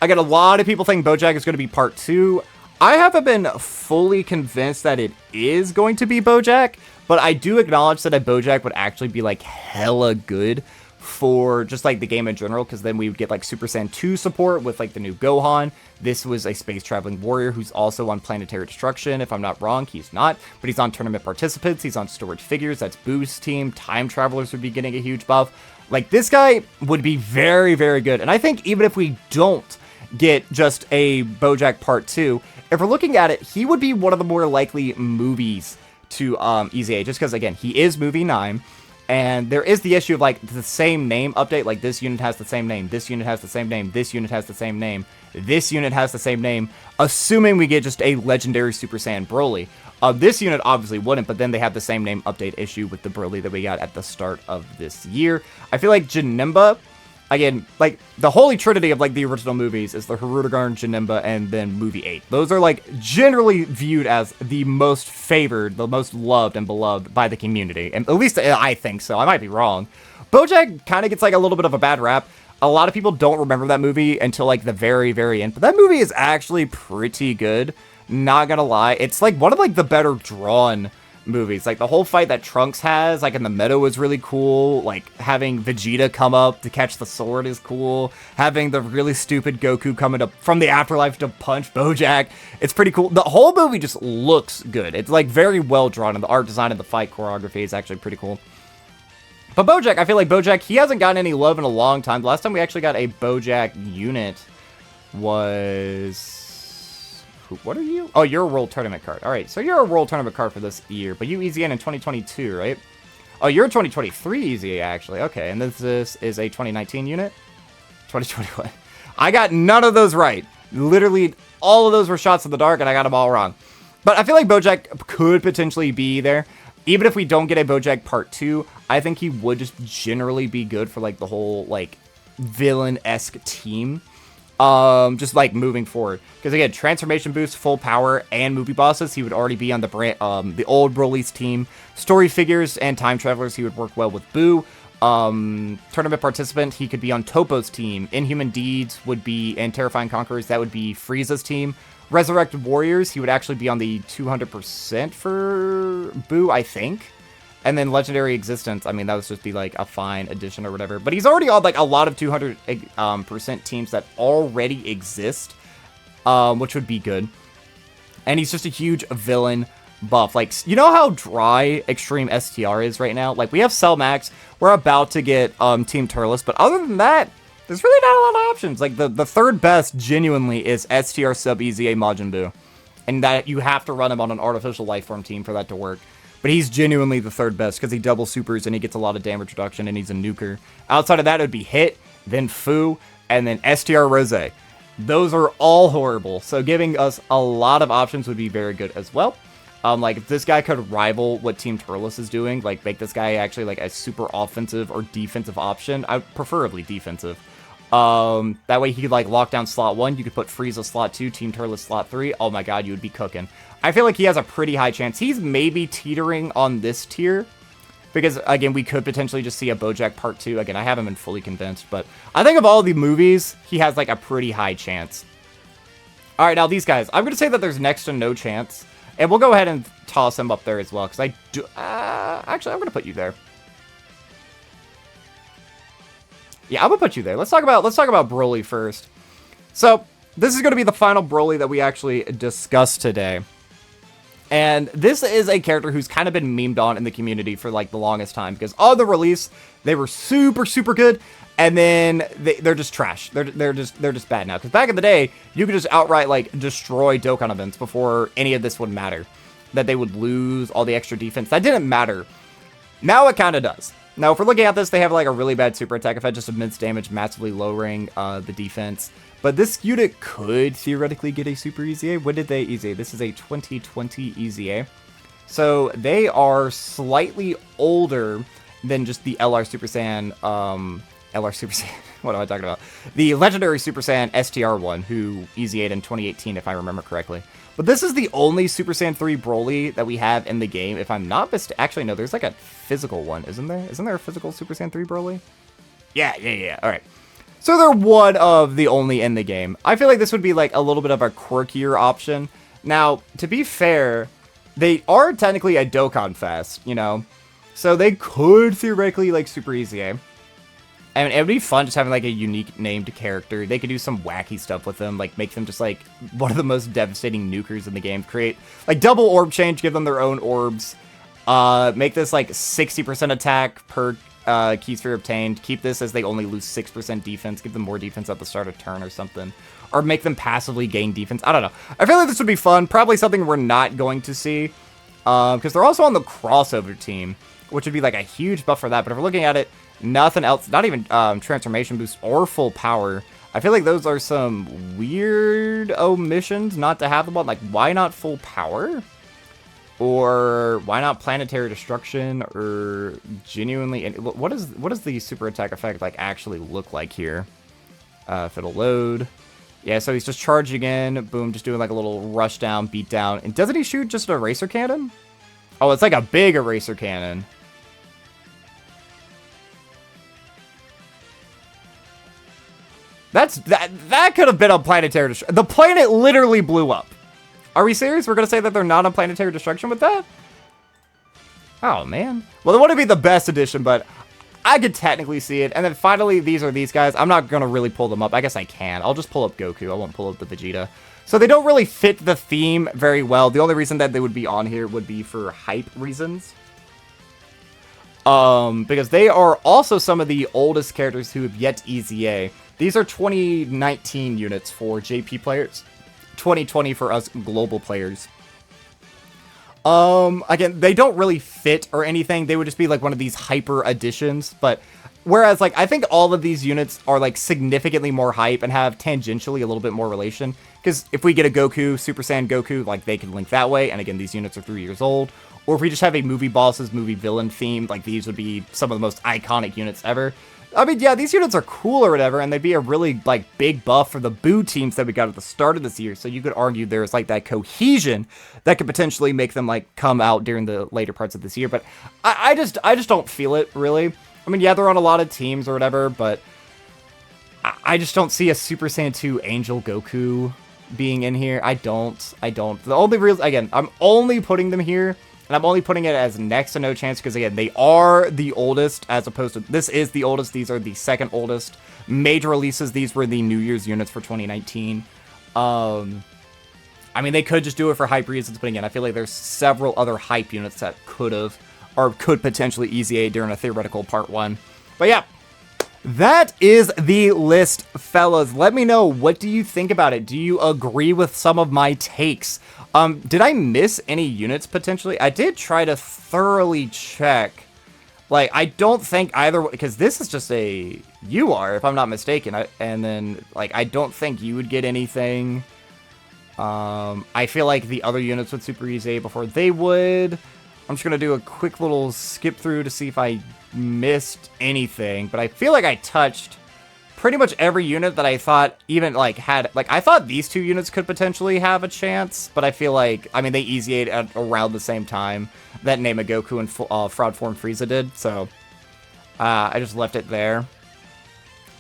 I get a lot of people think Bojack is going to be part 2. I haven't been fully convinced that it is going to be Bojack, but I do acknowledge that a Bojack would actually be, like, hella good for just like the game in general, because then we would get like Super Saiyan 2 support with like the new Gohan. This was a space traveling warrior who's also on Planetary Destruction. If I'm not wrong, he's not, but he's on Tournament Participants. He's on Storage Figures. That's Boo's team. Time Travelers would be getting a huge buff. Like, this guy would be very, very good. And I think even if we don't get just a Bojack Part 2, if we're looking at it, he would be one of the more likely movies to EZA, just because, again, he is movie 9. And there is the issue of, like, the same name update. Like, this unit has the same name. This unit has the same name. This unit has the same name. This unit has the same name. Assuming we get just a legendary Super Saiyan Broly. This unit obviously wouldn't, but then they have the same name update issue with the Broly that we got at the start of this year. I feel like Janemba, again, like, the holy trinity of, like, the original movies is the Hirudegarn, Janemba, and then movie 8. Those are, like, generally viewed as the most favored, the most loved and beloved by the community. And at least I think so. I might be wrong. Bojack kind of gets, like, a little bit of a bad rap. A lot of people don't remember that movie until, like, the very, very end. But that movie is actually pretty good. Not gonna lie. It's, like, one of, like, the better drawn movies. Like, the whole fight that Trunks has, like, in the meadow is really cool. Like, having Vegeta come up to catch the sword is cool. Having the really stupid Goku coming up from the afterlife to punch Bojack, it's pretty cool. The whole movie just looks good. It's, like, very well drawn, and the art design and the fight choreography is actually pretty cool. But Bojack, I feel like Bojack, he hasn't gotten any love in a long time. The last time we actually got a Bojack unit was... What are you? Oh, you're a World Tournament card. All right, so you're a World Tournament card for this year, but you EZN in 2022, right? Oh, you're a 2023 EZA, actually. Okay, and this is a 2019 unit? 2021. I got none of those right. Literally, all of those were shots in the dark, and I got them all wrong. But I feel like Bojack could potentially be there. Even if we don't get a Bojack Part 2, I think he would just generally be good for, like, the whole, like, villain-esque team. Just like moving forward, because again, transformation boost, full power, and movie bosses, he would already be on the old Broly's team. Story figures and time travelers, he would work well with Boo. Tournament participant, he could be on Toppo's team. Inhuman Deeds would be, and Terrifying Conquerors, that would be Frieza's team. Resurrected Warriors, he would actually be on the 200% for Boo, I think. And then Legendary Existence, I mean, that would just be, like, a fine addition or whatever. But he's already on, like, a lot of 200% teams that already exist, which would be good. And he's just a huge villain buff. Like, you know how dry Extreme STR is right now? Like, we have Cell Max, we're about to get Team Turles, but other than that, there's really not a lot of options. Like, the third best, genuinely, is STR sub EZA Majin Buu. And that you have to run him on an Artificial Lifeform team for that to work. But he's genuinely the third best because he double supers and he gets a lot of damage reduction and he's a nuker. Outside of that, it would be Hit, then Fu, and then STR Rose. Those are all horrible. So giving us a lot of options would be very good as well. Like, if this guy could rival what Team Turles is doing, like, make this guy actually, like, a super offensive or defensive option, preferably defensive. That way he could, like, lock down slot 1, you could put Frieza slot 2, Team Turles slot 3, oh my god, you would be cooking. I feel like he has a pretty high chance. He's maybe teetering on this tier, because, again, we could potentially just see a Bojack Part 2. Again, I haven't been fully convinced, but I think of all the movies, he has, like, a pretty high chance. Alright, now these guys, I'm going to say that there's next to no chance, and we'll go ahead and toss him up there as well, because I do... actually, I'm going to put you there. Yeah, I'm going to put you there. Let's talk about Broly first. So, this is going to be the final Broly that we actually discuss today. And this is a character who's kind of been memed on in the community for, like, the longest time. Because on the release, they were super, super good. And then they're just trash. They're just bad now. Because back in the day, you could just outright, like, destroy Dokkan events before any of this would matter. That they would lose all the extra defense. That didn't matter. Now it kind of does. Now, if we're looking at this, they have, like, a really bad super attack effect. Just immense damage, massively lowering the defense. But this unit could theoretically get a Super EZA. When did they EZA? This is a 2020 EZA. So they are slightly older than just the LR Super Saiyan, what am I talking about? The Legendary Super Saiyan STR1, who EZA'd in 2018, if I remember correctly. But this is the only Super Saiyan 3 Broly that we have in the game. If I'm not mistaken, actually, no, there's like a physical one, isn't there? Isn't there a physical Super Saiyan 3 Broly? Yeah. All right. So they're one of the only in the game. I feel like this would be like a little bit of a quirkier option. Now, to be fair, they are technically a Dokkan Fest, you know? So they could theoretically like Super EZA. I mean, it would be fun just having, like, a unique named character. They could do some wacky stuff with them, like, make them just, like, one of the most devastating nukers in the game. Create, like, double orb change, give them their own orbs. Make this, like, 60% attack per key sphere obtained. Keep this as they only lose 6% defense. Give them more defense at the start of turn or something. Or make them passively gain defense. I don't know. I feel like this would be fun. Probably something we're not going to see. Because they're also on the crossover team, which would be, like, a huge buff for that. But if we're looking at it, nothing else, not even transformation boost or full power. I feel like those are some weird omissions not to have them on. Like, why not full power? Or why not planetary destruction? Or genuinely, what does the super attack effect like actually look like here? If it'll load. Yeah, so he's just charging in. Boom, just doing like a little rush down, beat down. And doesn't he shoot just an eraser cannon? Oh, it's like a big eraser cannon. That could have been on planetary destruction. The planet literally blew up. Are we serious? We're gonna say that they're not on planetary destruction with that? Oh man. Well, it wouldn't be the best addition, but I could technically see it. And then finally, these are these guys. I'm not gonna really pull them up. I guess I can. I'll just pull up Goku. I won't pull up the Vegeta. So they don't really fit the theme very well. The only reason that they would be on here would be for hype reasons. Because they are also some of the oldest characters who have yet EZA. These are 2019 units for JP players, 2020 for us global players. Again, they don't really fit or anything. They would just be like one of these hyper additions. But whereas, like, I think all of these units are like significantly more hype and have tangentially a little bit more relation. Because if we get a Goku, Super Saiyan Goku, like they can link that way. And again, these units are 3 years old. Or if we just have a movie bosses, movie villain theme, like these would be some of the most iconic units ever. I mean, yeah, these units are cool or whatever, and they'd be a really, like, big buff for the Boo teams that we got at the start of this year, so you could argue there's, like, that cohesion that could potentially make them, like, come out during the later parts of this year, but I just don't feel it, really. I mean, yeah, they're on a lot of teams or whatever, but I just don't see a Super Saiyan 2 Angel Goku being in here. I don't. The only real, again, I'm only putting them here, and I'm only putting it as next to no chance because, again, they are the oldest as opposed to... This is the oldest. These are the second oldest. Major releases, these were the New Year's units for 2019. I mean, they could just do it for hype reasons, but again, I feel like there's several other hype units that could have or could potentially EZA during a theoretical part 1. But yeah, that is the list, fellas. Let me know, what do you think about it? Do you agree with some of my takes? Did I miss any units potentially? I did try to thoroughly check. Like, I don't think either, because this is just a UR, if I'm not mistaken. And then, like, I don't think you would get anything. I feel like the other units would Super EZA before they would. I'm just going to do a quick little skip through to see if I missed anything. But I feel like I touched pretty much every unit that I thought even, like, had... Like, I thought these two units could potentially have a chance, but I feel like... I mean, they EZA'd at around the same time that Nema Goku and Fraud Form Frieza did, so... I just left it there.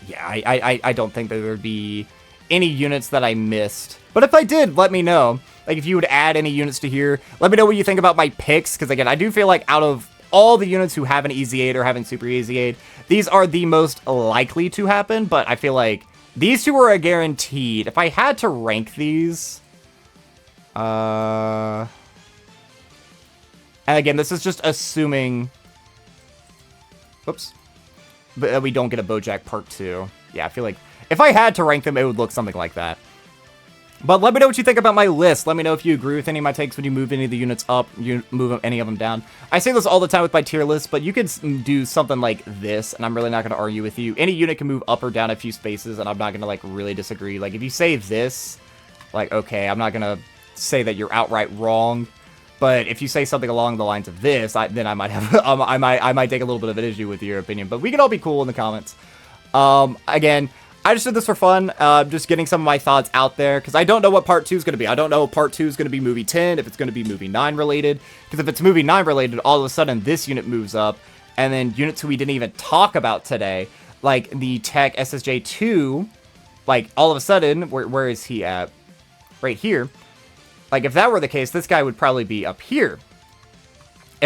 Yeah, I don't think that there would be any units that I missed. But if I did, let me know. Like, if you would add any units to here, let me know what you think about my picks, because, again, I do feel like out of all the units who haven't EZA'd or haven't Super EZA'd, these are the most likely to happen, but I feel like these two are a guaranteed. If I had to rank these... And again, this is just assuming... Oops. But we don't get a Bojack Part 2. Yeah, I feel like if I had to rank them, it would look something like that. But let me know what you think about my list. Let me know if you agree with any of my takes when you move any of the units up, you move any of them down. I say this all the time with my tier list, but you could do something like this, and I'm really not going to argue with you. Any unit can move up or down a few spaces, and I'm not going to, like, really disagree. Like, if you say this, like, okay, I'm not going to say that you're outright wrong. But if you say something along the lines of this, then I might have, I might take a little bit of an issue with your opinion. But we can all be cool in the comments. Again, I just did this for fun, just getting some of my thoughts out there, because I don't know what Part 2 is going to be. I don't know if Part 2 is going to be Movie 10, if it's going to be Movie 9 related, because if it's Movie 9 related, all of a sudden this unit moves up, and then units who we didn't even talk about today, like the Tech SSJ2, like, all of a sudden, where is he at? Right here. Like, if that were the case, this guy would probably be up here.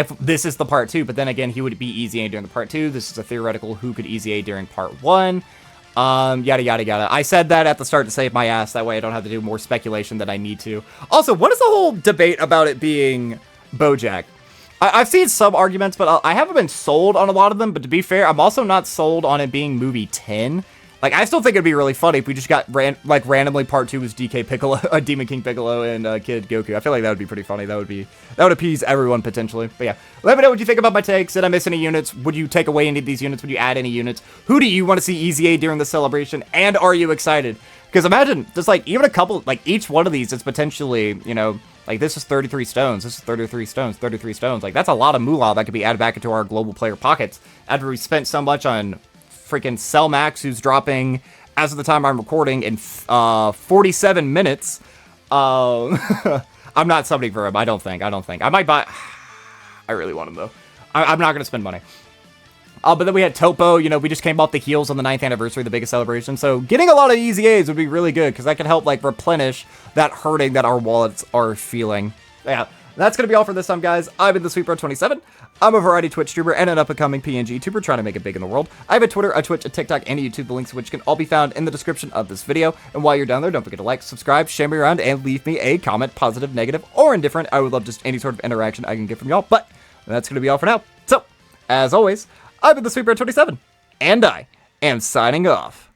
if this is the part 2, but then again, he would be EZA during the part 2. This is a theoretical who could EZA during part 1. Yada, yada, yada. I said that at the start to save my ass. That way I don't have to do more speculation than I need to. Also, what is the whole debate about it being Bojack? I've seen some arguments, but I haven't been sold on a lot of them. But to be fair, I'm also not sold on it being movie 10. Like, I still think it'd be really funny if we just got, randomly part 2 was DK Piccolo, Demon King Piccolo, and Kid Goku. I feel like that would be pretty funny. That would appease everyone, potentially. But yeah, let me know what you think about my takes. Did I miss any units? Would you take away any of these units? Would you add any units? Who do you want to see EZA during the celebration? And are you excited? Because imagine, just, like, even a couple, like, each one of these is potentially, you know, like, this is 33 stones, this is 33 stones, 33 stones. Like, that's a lot of moolah that could be added back into our global player pockets after we spent so much on freaking Cell Max, who's dropping, as of the time I'm recording, in 47 minutes. I'm not subbing for him, I don't think. I might buy... I really want him, though. I'm not going to spend money. But then we had Topo, you know, we just came off the heels on the 9th anniversary, the biggest celebration. So getting a lot of EZAs would be really good, because that can help, like, replenish that hurting that our wallets are feeling. Yeah, that's going to be all for this time, guys. I've been the SweetBro27. I'm a variety Twitch streamer and an up-and-coming PNG YouTuber trying to make it big in the world. I have a Twitter, a Twitch, a TikTok, and a YouTube, the links of which can all be found in the description of this video. And while you're down there, don't forget to like, subscribe, share me around, and leave me a comment, positive, negative, or indifferent. I would love just any sort of interaction I can get from y'all. But that's going to be all for now. So, as always, I've been the SweetBro27, and I am signing off.